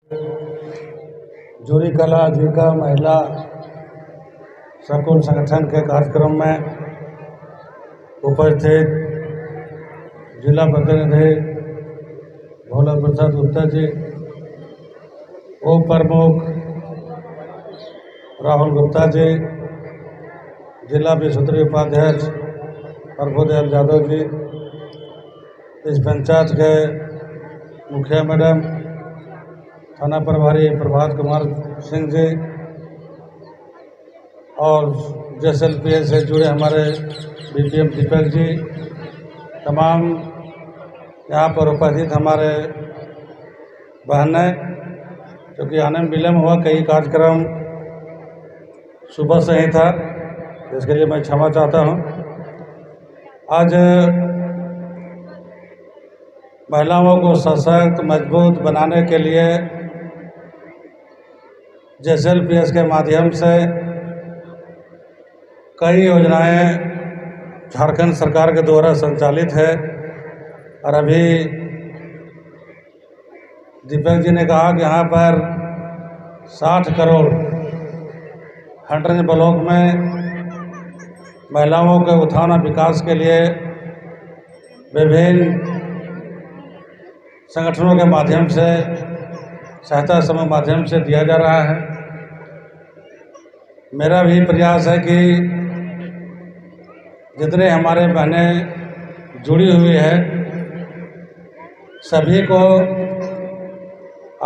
Jury कला आजीविका महिला संकुल संगठन के कार्यक्रम में उपस्थित जिला प्रतिनिधि भोला प्रसाद गुप्ता जी, उप प्रमुख राहुल गुप्ता जी, जिला विशुद्री उपाध्यक्ष प्रभुदेव यादव जी, इस पंचायत के मुखिया मैडम, थाना प्रभारी प्रभात कुमार सिंह जी और JSLPS से जुड़े हमारे BPM दीपक जी, तमाम यहाँ पर उपस्थित हमारे बहनें, क्योंकि आने में विलम्ब हुआ, कई कार्यक्रम सुबह से ही था, इसके लिए मैं क्षमा चाहता हूँ। आज महिलाओं को सशक्त मजबूत बनाने के लिए JSLPS के माध्यम से कई योजनाएं झारखंड सरकार के द्वारा संचालित है। और अभी दीपक जी ने कहा कि यहाँ पर 60 करोड़ हंड्रेड ब्लॉक में महिलाओं के उत्थान और विकास के लिए विभिन्न संगठनों के माध्यम से, सहायता समूह के माध्यम से दिया जा रहा है। मेरा भी प्रयास है कि जितने हमारे बहनें जुड़ी हुई है सभी को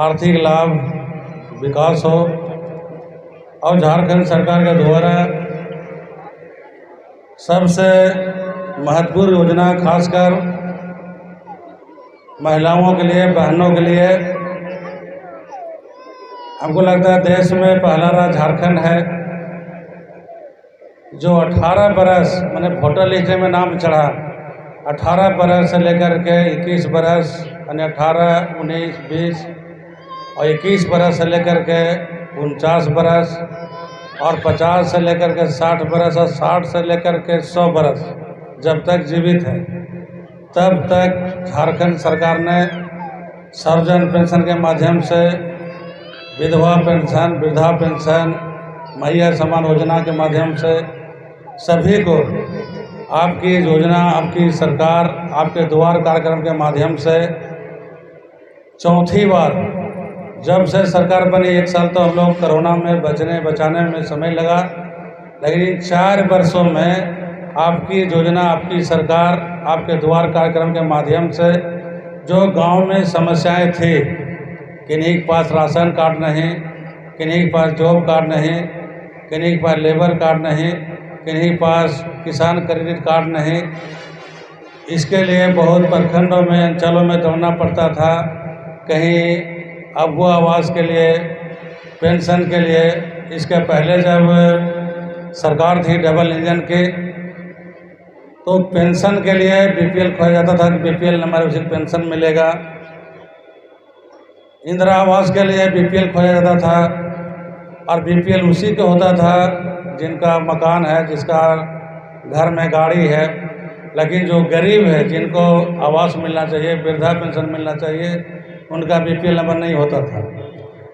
आर्थिक लाभ, विकास हो। और झारखंड सरकार के द्वारा सबसे महत्वपूर्ण योजना खासकर महिलाओं के लिए, बहनों के लिए, हमको लगता है देश में पहला राज्य झारखंड है जो 18 बरस मैंने वोटर लिस्ट में नाम चढ़ा, 18 बरस से लेकर के 21 बरस यानी 18, 19, 20 और 21 बरस से लेकर के 49 बरस और 50 से लेकर के 60 बरस और 60 से लेकर के 100 बरस जब तक जीवित है तब तक झारखंड सरकार ने सर्वजन पेंशन के माध्यम से, विधवा पेंशन, वृद्धा पेंशन, मैया सम्मान योजना के माध्यम से सभी को आपकी योजना, आपकी सरकार, आपके द्वार कार्यक्रम के माध्यम से चौथी बार जब से सरकार बनी, 1 साल तो हम लोग कोरोना में बचाने में समय लगा, लेकिन इन 4 वर्षों में आपकी योजना, आपकी सरकार, आपके द्वार कार्यक्रम के माध्यम से जो गांव में समस्याएं थी, किन्हीं के पास राशन कार्ड नहीं, किन्हीं के पास जॉब कार्ड नहीं, किन्हीं के पास लेबर कार्ड नहीं, किन्हीं के पास किसान क्रेडिट कार्ड नहीं, इसके लिए बहुत प्रखंडों में, अंचलों में दौड़ना पड़ता था। कहीं अगुआ आवास के लिए, पेंशन के लिए, इसके पहले जब सरकार थी डबल इंजन की तो पेंशन के लिए BPL खोया जाता था कि BPL नंबर उसे पेंशन मिलेगा। इंदिरा आवास के लिए BPL खोया जाता था और BPL उसी के होता था जिनका मकान है, जिसका घर में गाड़ी है। लेकिन जो गरीब है, जिनको आवास मिलना चाहिए, वृद्धा पेंशन मिलना चाहिए, उनका BPL नंबर नहीं होता था।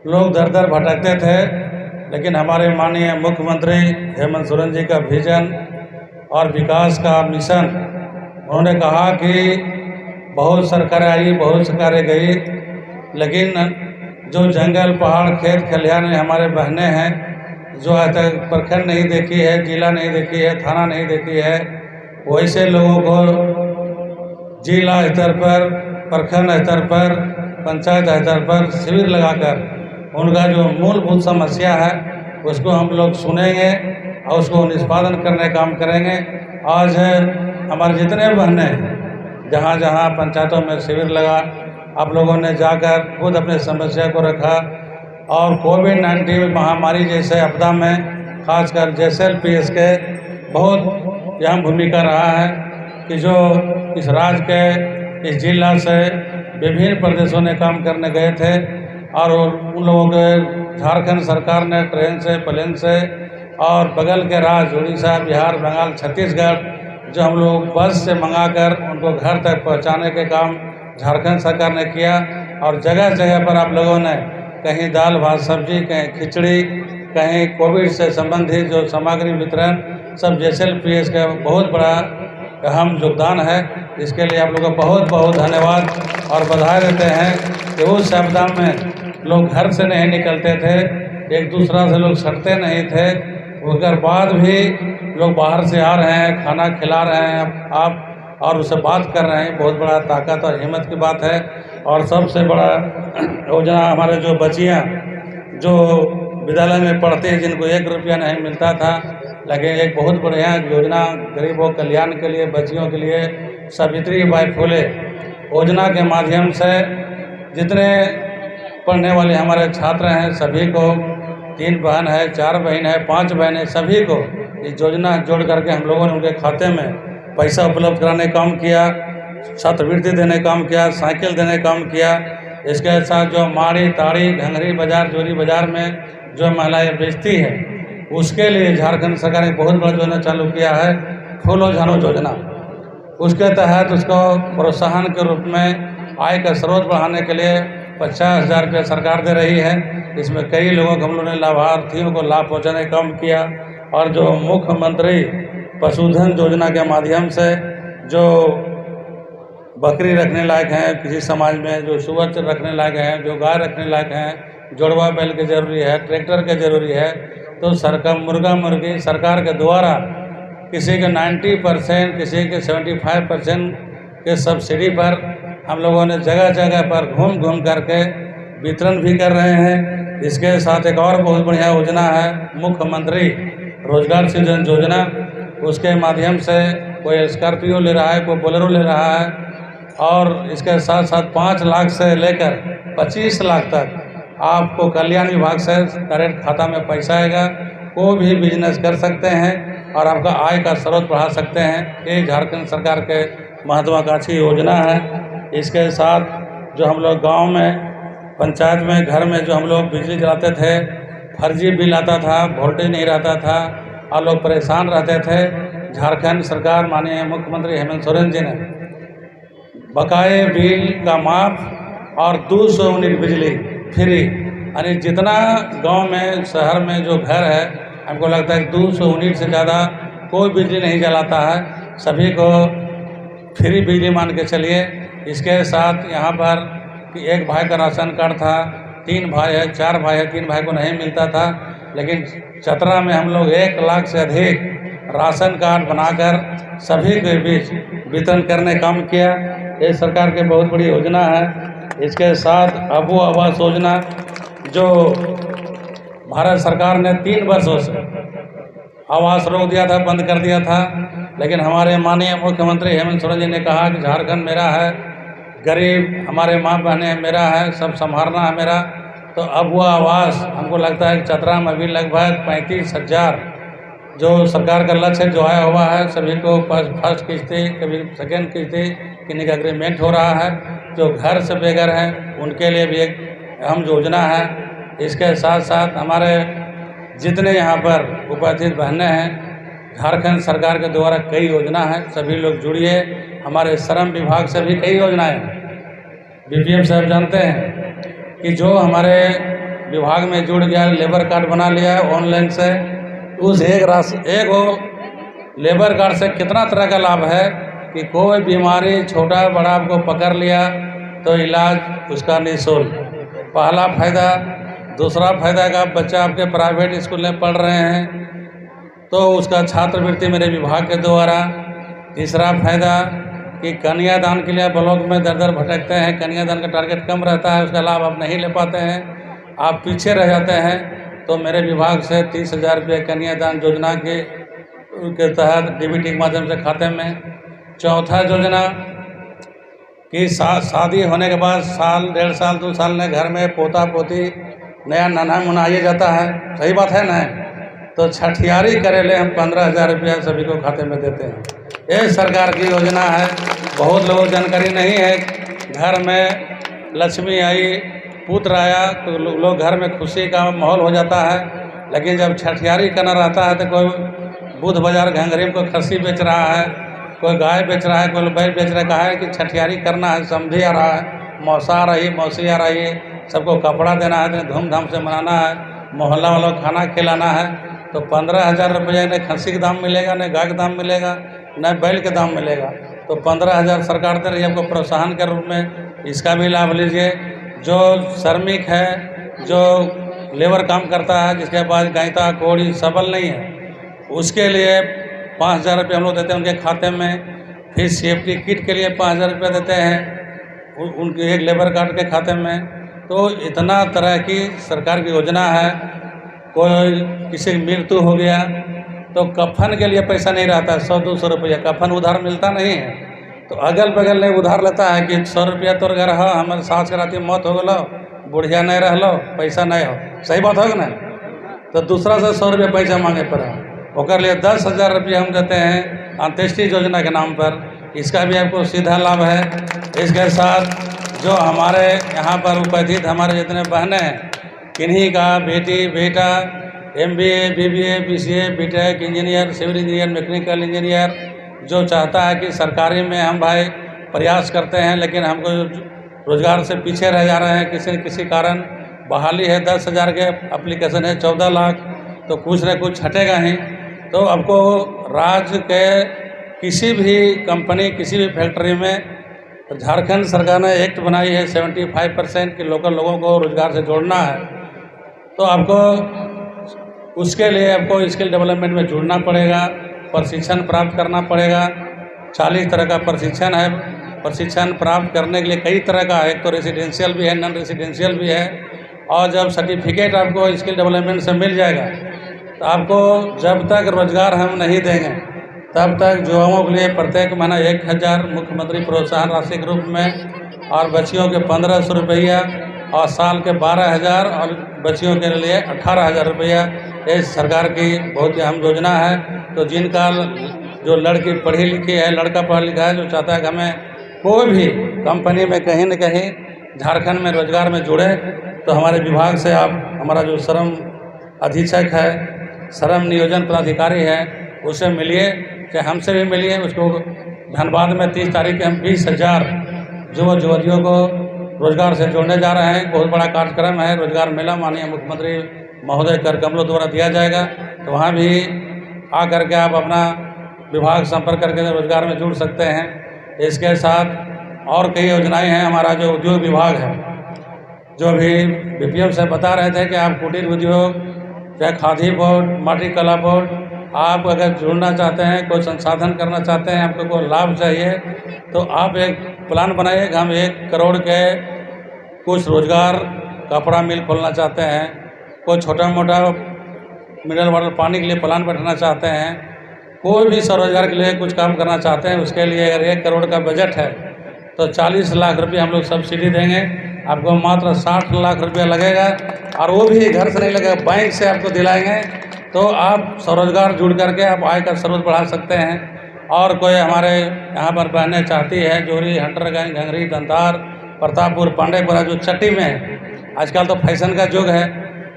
लोग दर दर भटकते थे। लेकिन हमारे माननीय मुख्यमंत्री हेमंत सोरेन जी का विजन और विकास का मिशन, उन्होंने कहा कि बहुत सरकारें आई, बहुत सरकारें गई, लेकिन जो जंगल, पहाड़, खेत खलिहान में हमारे बहनें हैं, जो आज तक प्रखंड नहीं देखी है, जिला नहीं देखी है, थाना नहीं देखी है, वैसे लोगों को जिला स्तर पर, प्रखंड स्तर पर, पंचायत स्तर पर शिविर लगाकर उनका जो मूलभूत समस्या है उसको हम लोग सुनेंगे और उसको निष्पादन करने का काम करेंगे। आज हमारे जितने बहनें जहाँ जहाँ पंचायतों में शिविर लगा, आप लोगों ने जाकर खुद अपने समस्या को रखा और कोविड-19 महामारी जैसे आपदा में खासकर JSLPS के बहुत अहम भूमिका रहा है कि जो इस राज्य के, इस जिला से विभिन्न प्रदेशों ने काम करने गए थे और उन लोगों के झारखंड सरकार ने ट्रेन से, प्लेन से और बगल के राज्य उड़ीसा, बिहार, बंगाल, छत्तीसगढ़ जो हम लोग बस से मंगाकर उनको घर तक पहुंचाने के काम झारखंड सरकार ने किया। और जगह जगह पर आप लोगों ने कहीं दाल भात सब्जी, कहीं खिचड़ी, कहीं कोविड से संबंधित जो सामग्री वितरण, सब JSLPS का बहुत बड़ा अहम योगदान है। इसके लिए आप लोगों को बहुत बहुत धन्यवाद और बधाई देते हैं कि उस आपदा में लोग घर से नहीं निकलते थे, एक दूसरा से लोग सटते नहीं थे, उसके बाद भी लोग बाहर से आ रहे हैं, खाना खिला रहे हैं आप और उससे बात कर रहे हैं। बहुत बड़ा ताकत और हिम्मत की बात है। और सबसे बड़ा योजना हमारे जो बच्चियाँ जो विद्यालय में पढ़ते हैं, जिनको 1 रुपया नहीं मिलता था, लेकिन एक बहुत बढ़िया योजना गरीबों कल्याण के लिए, बच्चियों के लिए सावित्रीबाई फुले योजना के माध्यम से जितने पढ़ने वाले हमारे छात्र हैं सभी को, 3 बहन है, 4 बहन है, 5 बहन है, सभी को इस योजना जोड़ करके हम लोगों ने उनके खाते में पैसा उपलब्ध कराने काम किया, छात्रवृत्ति देने काम किया, साइकिल देने काम किया। इसके साथ जो माड़ी ताड़ी घंगरी बाजार जोरी बाजार में जो महिलाएं बेचती है, उसके लिए झारखंड सरकार ने बहुत बड़ा योजना चालू किया है, फूलो झानो योजना। उसके तहत उसको प्रोत्साहन के रूप में आय का स्रोत बढ़ाने के लिए 50,000 रुपये सरकार दे रही है। इसमें कई लोगों को हम लोगों ने लाभार्थियों को लाभ पहुँचाने का काम किया। और जो मुख्यमंत्री पशुधन योजना के माध्यम से जो बकरी रखने लायक हैं किसी समाज में, जो सुअर रखने लायक हैं, जो गाय रखने लायक हैं, जोड़वा बैल के जरूरी है, ट्रैक्टर के जरूरी है, तो सरकार मुर्गा मुर्गी सरकार के द्वारा किसी के 90%, किसी के 75% के सब्सिडी पर हम लोगों ने जगह जगह पर घूम घूम करके वितरण भी कर रहे हैं। इसके साथ एक और बहुत बढ़िया योजना है, मुख्यमंत्री रोजगार सृजन योजना। उसके माध्यम से कोई स्कॉर्पियो ले रहा है, कोई बोलेरो ले रहा है, और इसके साथ साथ 5 लाख से लेकर 25 लाख तक आपको कल्याण विभाग से डायरेक्ट खाता में पैसा आएगा। कोई भी बिजनेस कर सकते हैं और आपका आय का स्रोत बढ़ा सकते हैं। ये झारखंड सरकार के महत्वाकांक्षी योजना है। इसके साथ जो हम लोग गांव में, पंचायत में, घर में जो हम लोग बिजली जलाते थे, फर्जी बिल आता था, वोल्टेज नहीं रहता था और लोग परेशान रहते थे, झारखंड सरकार माननीय मुख्यमंत्री हेमंत सोरेन जी ने बकाये बिल का माफ और 200 यूनिट बिजली फ्री, यानी जितना गांव में, शहर में जो घर है, हमको लगता है 200 यूनिट से ज़्यादा कोई बिजली नहीं जलाता है, सभी को फ्री बिजली मान के चलिए। इसके साथ यहाँ पर कि एक भाई का राशन कार्ड था, 3 भाई है, 4 भाई है, 3 भाई को नहीं मिलता था, लेकिन चतरा में हम लोग 1 लाख से अधिक राशन कार्ड बनाकर सभी के बीच वितरण करने काम किया। ये सरकार की बहुत बड़ी योजना है। इसके साथ अबू आवास योजना जो भारत सरकार ने 3 वर्षों से आवास रोक दिया था, बंद कर दिया था, लेकिन हमारे माननीय मुख्यमंत्री हेमंत सोरेन जी ने कहा कि झारखंड मेरा है, गरीब हमारे माँ बहनें मेरा है, सब संभालना है मेरा। तो अब वो आवास हमको लगता है कि चतरा में भी लगभग 35,000 जो सरकार का लक्ष्य जो आया हुआ है, सभी को फर्स्ट किस्ती, कभी सेकेंड किस्ती किन्नी का एग्रीमेंट हो रहा है। जो घर से बेघर हैं उनके लिए भी एक अहम योजना है। इसके साथ साथ हमारे जितने यहाँ पर उपाधित बहनें हैं, झारखंड सरकार के द्वारा कई योजना है, सभी लोग जुड़िए। हमारे श्रम विभाग से भी कई योजनाएं, BPM साहब जानते हैं कि जो हमारे विभाग में जुड़ गया, लेबर कार्ड बना लिया है ऑनलाइन से, उस एक लेबर कार्ड से कितना तरह का लाभ है कि कोई बीमारी छोटा बड़ा आपको पकड़ लिया तो इलाज उसका निःशुल्क, पहला फायदा। दूसरा फायदा का बच्चा आपके प्राइवेट स्कूल में पढ़ रहे हैं तो उसका छात्रवृत्ति मेरे विभाग के द्वारा। तीसरा फायदा कि कन्यादान के लिए ब्लॉक में दर दर भटकते हैं, कन्यादान का टारगेट कम रहता है, उसका लाभ आप नहीं ले पाते हैं, आप पीछे रह जाते हैं, तो मेरे विभाग से 30,000 रुपये कन्यादान योजना के तहत DBT के माध्यम से खाते में। चौथा योजना कि शादी होने के बाद साल, 1.5 साल, 2 साल में घर में पोता पोती नया नाना मुना आ जाता है, सही बात है ना, तो छठियारी करेले हम 15,000 रुपया सभी को खाते में देते हैं। ये सरकार की योजना है। बहुत लोगों को जानकारी नहीं है। घर में लक्ष्मी आई, पुत्र आया तो लोग घर में खुशी का माहौल हो जाता है, लेकिन जब छठियारी करना रहता है तो कोई बुध बाजार घंघरी को खस्सी बेच रहा है, कोई गाय बेच रहा है, कोई बैल बेच रहा है। कहा है कि छठियारी करना है, समझी आ रहा है, मौसा आ रही, मौसी आ रही है, सबको कपड़ा देना है, तो धूमधाम से मनाना है, मोहल्ला वालों को खाना खिलाना है, तो 15,000 रुपये न खस्सी के दाम मिलेगा, न गाय के दाम मिलेगा, न बैल के दाम मिलेगा। तो 15,000 सरकार दे रही है आपको प्रोत्साहन के रूप में, इसका भी लाभ लीजिए। जो श्रमिक है, जो लेबर काम करता है, जिसके पास गैंता कोड़ी सबल नहीं है, उसके लिए 5,000 रुपये हम लोग देते हैं उनके खाते में। फिर सेफ्टी किट के लिए 5,000 रुपये देते हैं उनके एक लेबर कार्ड के खाते में। तो इतना तरह की सरकार की योजना है। कोई किसी की मृत्यु हो गया तो कफन के लिए पैसा नहीं रहता है, 100-200 रुपया, कफन उधार मिलता नहीं है। तो अगल बगल नहीं उधार लेता है कि 100 रुपया तोर घर हो, हमारे सास के राती मौत हो गलो, बुढ़िया नहीं रह लो, पैसा नहीं हो, सही बात होगा ना। तो दूसरा से 100 रुपया पैसा मांगे पड़ा, ओकर लिए 10,000 रुपया हम देते हैं अंत्येष्टि योजना के नाम पर। इसका भी आपको सीधा लाभ है। इसके साथ जो हमारे यहाँ पर उपस्थित हमारे जितने बहनें हैं, किन्हीं का बेटी बेटा MBA BBA BCA BTech engineer, civil engineer, mechanical engineer, जो चाहता है कि सरकारी में हम भाई प्रयास करते हैं, लेकिन हमको रोज़गार से पीछे रह जा रहे हैं किसी न किसी कारण। बहाली है 10,000 के एप्लीकेशन है, 14 लाख, तो कुछ न कुछ हटेगा ही। तो आपको राज्य के किसी भी कंपनी, किसी भी फैक्ट्री में, तो झारखंड सरकार ने एक्ट बनाई है 75% के लोकल लोगों को रोज़गार से जोड़ना है। तो आपको उसके लिए आपको स्किल डेवलपमेंट में जुड़ना पड़ेगा, प्रशिक्षण प्राप्त करना पड़ेगा। 40 तरह का प्रशिक्षण है। प्रशिक्षण प्राप्त करने के लिए कई तरह का है, एक तो रेसिडेंशियल भी है, नॉन रेसिडेंशियल भी है। और जब सर्टिफिकेट आपको स्किल डेवलपमेंट से मिल जाएगा, तो आपको जब तक रोज़गार हम नहीं देंगे तब तक युवाओं के लिए प्रत्येक महीना 1,000 मुख्यमंत्री प्रोत्साहन राशि के रूप में, और बच्चियों के 1,500 रुपया, और साल के 12,000, और बच्चियों के लिए 18,000 रुपया। ये सरकार की बहुत ही अहम योजना है। तो जिनका जो लड़की पढ़ी लिखी है, लड़का पढ़ा लिखा है, जो चाहता है कि हमें कोई भी कंपनी में कहीं न कहीं झारखंड में रोज़गार में जुड़े, तो हमारे विभाग से आप, हमारा जो श्रम अधीक्षक है, श्रम नियोजन पदाधिकारी है, उससे मिलिए, चाहे हमसे भी मिलिए। उसको धनबाद में 30 तारीख के हम 20,000 युवक युवतियों को रोज़गार से जोड़ने जा रहे हैं। बहुत बड़ा कार्यक्रम है, रोज़गार मेला माननीय मुख्यमंत्री महोदय कर कमलों द्वारा दिया जाएगा। तो वहाँ भी आ करके आप अपना विभाग संपर्क करके रोज़गार में जुड़ सकते हैं। इसके साथ और कई योजनाएं हैं। हमारा जो उद्योग विभाग है, जो भी BPM से बता रहे थे कि आप कुटीर उद्योग, चाहे खादी बोर्ड, माटी कला बोर्ड, आप अगर जुड़ना चाहते हैं, कोई संसाधन करना चाहते हैं, आपको कोई लाभ चाहिए, तो आप एक प्लान बनाइए। हम 1 करोड़ के कुछ रोज़गार, कपड़ा मिल खोलना चाहते हैं, कोई छोटा मोटा मिनरल वाटर पानी के लिए प्लान बैठाना चाहते हैं, कोई भी स्वरोजगार के लिए कुछ काम करना चाहते हैं, उसके लिए अगर 1 करोड़ का बजट है तो 40 लाख रुपये हम लोग सब्सिडी देंगे। आपको मात्र 60 लाख रुपया लगेगा, और वो भी घर से नहीं लगेगा, बैंक से आपको दिलाएंगे। तो आप स्वरोजगार जुड़ करके आप आय का स्रोत बढ़ा सकते हैं। और कोई हमारे यहाँ पर बहनें चाहती है, जोरी, हंटरगंज, घंगरी, दंतार, प्रतापपुर, पांडेपुरा, जो चट्टी में है, आजकल तो फैशन का युग है,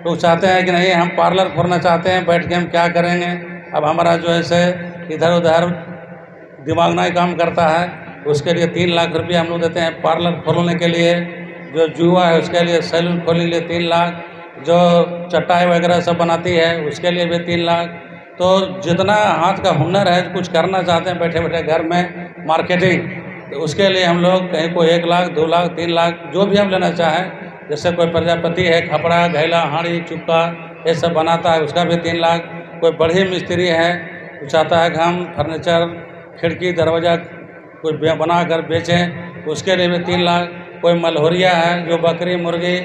तो चाहते हैं कि नहीं हम पार्लर खोलना चाहते हैं, बैठ के हम क्या करेंगे। अब हमारा जो है इधर उधर दिमाग नहीं काम करता है, उसके लिए 3 लाख रुपया हम लोग देते हैं पार्लर खोलने के लिए। जो युवा है उसके लिए सैलून खोलने के लिए 3 लाख, जो चटाई वगैरह सब बनाती है उसके लिए भी 3 लाख। तो जितना हाथ का हुनर है, कुछ करना चाहते हैं बैठे बैठे घर में मार्केटिंग, तो उसके लिए हम लोग कहीं को 1 लाख, 2 लाख, 3 लाख, जो भी हम लेना चाहें। जैसे कोई प्रजापति है, खपड़ा, घैला, हांडी, चुप्पा, ये सब बनाता है, उसका भी 3 लाख। कोई बड़े मिस्त्री है, वो चाहता है कि हम फर्नीचर, खिड़की, दरवाज़ा कोई बना कर बेचें, उसके लिए भी 3 लाख। कोई मलहोरिया है जो बकरी, मुर्गी,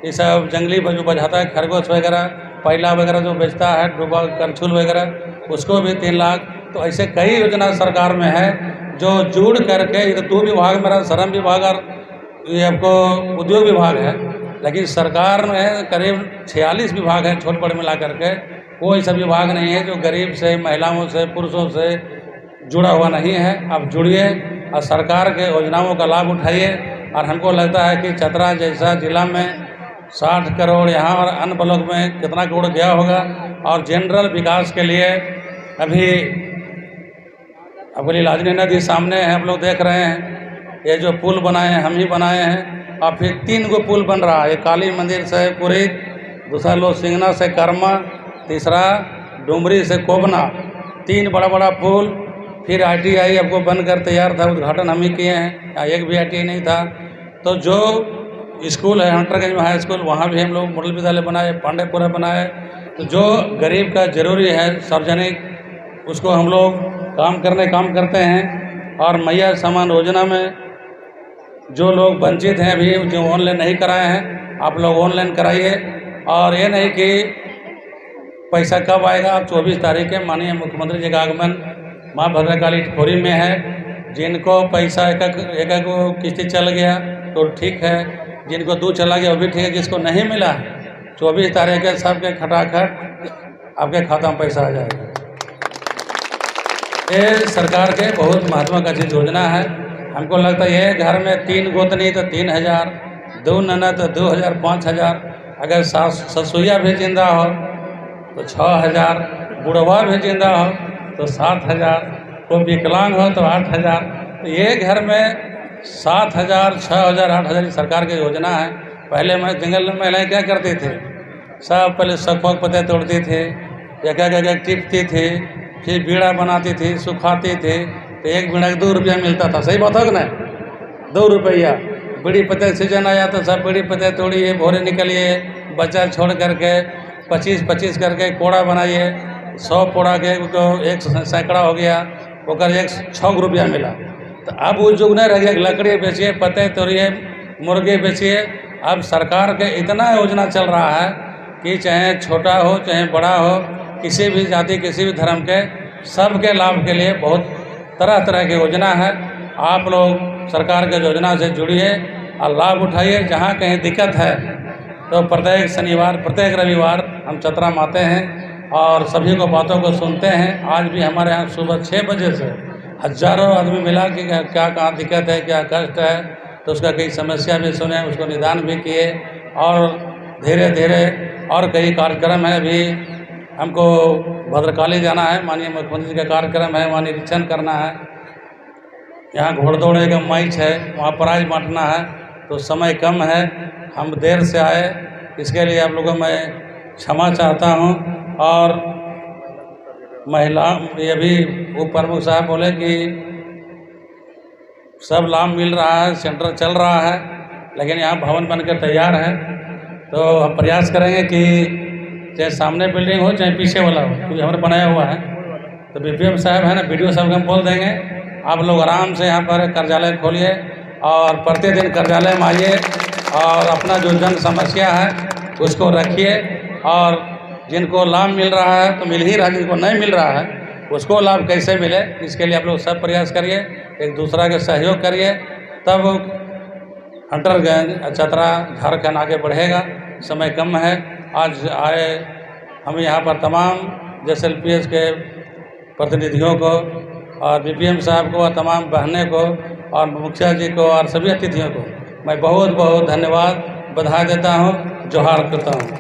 ये सब जंगली जो बजाता है, खरगोश वगैरह, पैला वगैरह जो बेचता है, डूबा करछुल वगैरह, उसको भी 3 लाख। तो ऐसे कई योजना सरकार में है जो जुड़ करके, ये तो 2 विभाग, मेरा श्रम विभाग और ये आपको उद्योग विभाग है, लेकिन सरकार में करीब 46 विभाग हैं छोट बड़ मिला करके। कोई ऐसा विभाग नहीं है जो गरीब से, महिलाओं से, पुरुषों से जुड़ा हुआ नहीं है। आप जुड़िए और सरकार के योजनाओं का लाभ उठाइए। और हमको लगता है कि चतरा जैसा जिला में 60 करोड़ यहाँ और अन्य ब्लॉक में कितना करोड़ गया होगा। और जनरल विकास के लिए अभी अपनी लाजनी नदी सामने है, हम लोग देख रहे हैं, ये जो पुल बनाए हैं हम ही बनाए हैं। और फिर 3 गो पुल बन रहा है। एक काली मंदिर से कुरिद, दूसरा लो सिंगना से कर्मा, तीसरा डुमरी से कोबना। 3 बड़ा बड़ा पुल। फिर ITI आपको बनकर तैयार था, उद्घाटन हम ही किए हैं। एक भी ITI नहीं था। तो जो स्कूल है हंटरगंज में हाई स्कूल, वहाँ भी हम लोग मॉडल विद्यालय बनाए, पांडेपुरा बनाए। तो जो गरीब का जरूरी है सार्वजनिक, उसको हम लोग काम करते हैं। और मैया सम्मान योजना में जो लोग वंचित हैं, अभी जो ऑनलाइन नहीं कराए हैं, आप लोग ऑनलाइन कराइए। और ये नहीं कि पैसा कब आएगा। अब 24 तारीख के माननीय मुख्यमंत्री जी का आगमन माँ भद्रकाली ठोरी में है। जिनको पैसा एक किस्ती चल गया तो ठीक है, जिनको 2 चला गया वो भी ठीक है। जिसको नहीं मिला 24 तारीख के सबके खटाखट आपके खाता में पैसा आ जाएगा। ये सरकार के बहुत महत्वाकांक्षी योजना है। हमको लगता है ये घर में 3 गोतनी तो 3000, 2 ननद तो 2000, 5000, अगर ससुइया भी जिंदा हो तो 6000, बुढ़वा भी जिंदा हो तो 7000, कोई विकलांग हो तो 8000। तो ये घर में 7000, 6000, 8000 सरकार की योजना है। पहले मैं जंगल में महिलाएँ क्या करती थी, सब पहले सखोक पत्ते तोड़ती थी, एक टिपती थी, फिर बीड़ा बनाती थी, सुखाती थी। तो एक बीड़ा का 2 रुपया मिलता था। सही बात हो कि नहीं? 2 रुपया। बीड़ी पत्ते सीजन आया तो सब बीड़ी पत्ते तोड़िए, भोरे निकलिए, बच्चा छोड़ करके 25-25 करके कोड़ा बनाइए। 100 कोड़ा के तो 1 सैकड़ा हो गया, ओकर 6 रुपया मिला। तो अब वो जुग नहीं रह गया। लकड़ी बेचिए, पत्ते तोड़िए, मुर्गे बेचिए। अब सरकार के इतना योजना चल रहा है कि चाहे छोटा हो चाहे बड़ा हो, किसी भी जाति किसी भी धर्म के, सबके लाभ के लिए बहुत तरह तरह की योजना है। आप लोग सरकार के योजना से जुड़िए और लाभ उठाइए। जहाँ कहीं दिक्कत है तो प्रत्येक शनिवार, प्रत्येक रविवार हम चतरा में आते हैं और सभी को बातों को सुनते हैं। आज भी हमारे यहाँ सुबह 6 बजे से हजारों आदमी मिला कि क्या कहाँ दिक्कत है, क्या कष्ट है, तो उसका कई समस्या भी सुने, उसको निदान भी किए। और धीरे धीरे और कई कार्यक्रम है। अभी हमको भद्रकाली जाना है, माननीय मुख्यमंत्री जी का कार्यक्रम है, वहाँ निरीक्षण करना है। यहाँ घोड़दौड़ का मैच है, वहाँ प्राइज बांटना है। तो समय कम है, हम देर से आए, इसके लिए आप लोगों को मैं क्षमा चाहता हूँ। और महिला ये भी उप प्रमुख साहब बोले कि सब लाभ मिल रहा है, सेंटर चल रहा है, लेकिन यहाँ भवन बनकर तैयार है। तो हम प्रयास करेंगे कि चाहे सामने बिल्डिंग हो चाहे पीछे वाला हो, क्योंकि हमारे बनाया हुआ है। तो BPM साहब है ना, BDO साहब को हम बोल देंगे, आप लोग आराम से यहाँ पर कार्यालय खोलिए और प्रतिदिन कार्यालय में आइए और अपना जो जन समस्या है उसको रखिए। और जिनको लाभ मिल रहा है तो मिल ही रहा है, जिनको नहीं मिल रहा है उसको लाभ कैसे मिले, इसके लिए आप लोग सब प्रयास करिए, एक दूसरा के सहयोग करिए, तब हंटरगंज चतरा झारखंड आगे बढ़ेगा। समय कम है। आज आए हम यहाँ पर तमाम JSLPS के प्रतिनिधियों को और BPM साहब को और तमाम बहनें को और मुखिया जी को और सभी अतिथियों को मैं बहुत बहुत धन्यवाद, बधाई देता हूँ, जोहार करता हूँ।